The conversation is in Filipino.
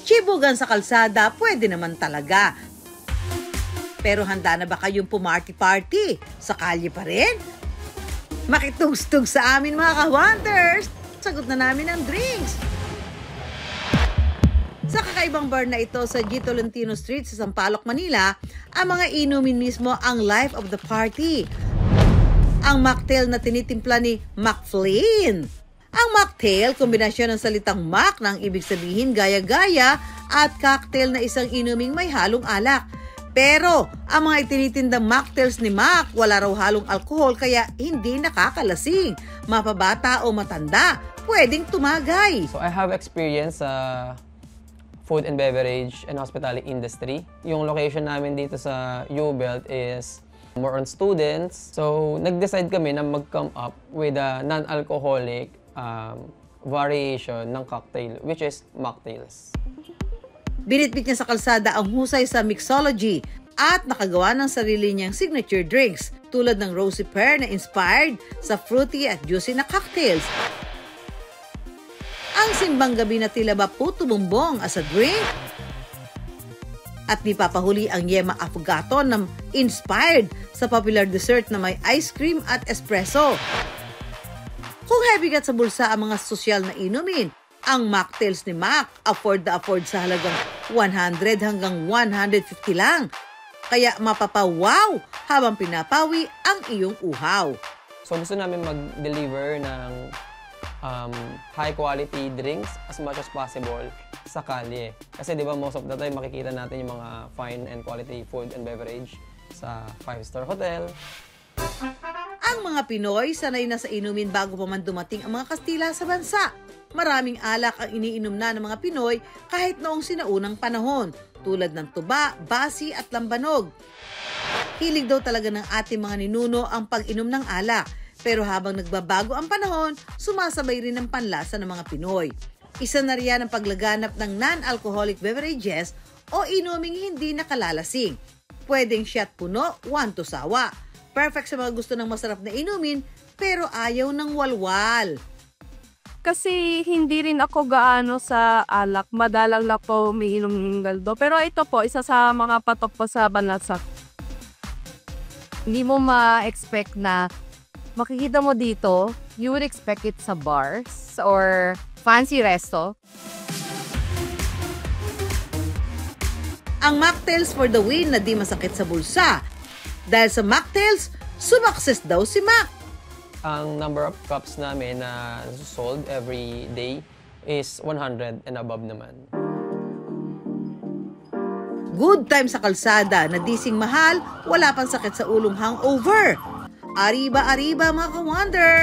Chibugan sa kalsada, pwede naman talaga. Pero handa na ba kayong pumarty-party? Sa kalye pa rin? Makitugstog sa amin mga ka-wonders! Sagot na namin ang drinks! Sa kakaibang bar na ito sa G. Tolentino Street sa Sampaloc, Manila, ang mga inumin mismo ang life of the party. Ang mocktail na tinitimpla ni McFlynn. Ang mocktail, kombinasyon ng salitang mac na ang ibig sabihin gaya-gaya at cocktail na isang inuming may halong alak. Pero ang mga itinitindang mocktails ni Mac, wala raw halong alkohol kaya hindi nakakalasing. Mapabata o matanda, pwedeng tumagay. So I have experience sa food and beverage and hospitality industry. Yung location namin dito sa U-Belt is more on students. So nag-decide kami na mag-come up with a non-alcoholic variation ng cocktail, which is mocktails. Binitbit niya sa kalsada ang husay sa mixology at nakagawa ng sarili niyang signature drinks tulad ng rosy pear na inspired sa fruity at juicy na cocktails. Ang simbang gabi na tila ba puto bumbong as a drink. At di papahuli ang yema affogato na inspired sa popular dessert na may ice cream at espresso. Kung heavy gat sa bulsa ang mga sosyal na inumin, ang mocktails ni Mac afford sa halagang 100 hanggang 150 lang. Kaya mapapawaw habang pinapawi ang iyong uhaw. So gusto namin mag-deliver ng high quality drinks as much as possible sa kalye. Kasi di ba most of the time makikita natin yung mga fine and quality food and beverage sa 5-star hotel. Ang mga Pinoy sanay na sa inumin bago pa man dumating ang mga Kastila sa bansa. Maraming alak ang iniinom na ng mga Pinoy kahit noong sinaunang panahon, tulad ng tuba, basi at lambanog. Hilig daw talaga ng ating mga ninuno ang pag-inom ng alak, pero habang nagbabago ang panahon, sumasabay rin ang panlasa ng mga Pinoy. Isa na riyan ang paglaganap ng non-alcoholic beverages o inuming hindi nakalalasing. Pwedeng shot puno, one to sawa. Perfect sa mga gusto ng masarap na inumin, pero ayaw ng walwal. Kasi hindi rin ako gaano sa alak. Madalang lang po umiinom ng galdo. Pero ito po, isa sa mga patok po sa banlasak. Hindi mo ma-expect na makikita mo dito, you would expect it sa bars or fancy resto. Ang mocktails for the win na di masakit sa bulsa. Dahil sa mocktails, sumakses daw si Mac. Ang number of cups namin na sold every day is 100 and above naman. Good time sa kalsada na dising mahal, wala pang sakit sa ulong hangover. Arriba, arriba mga ka-wonder!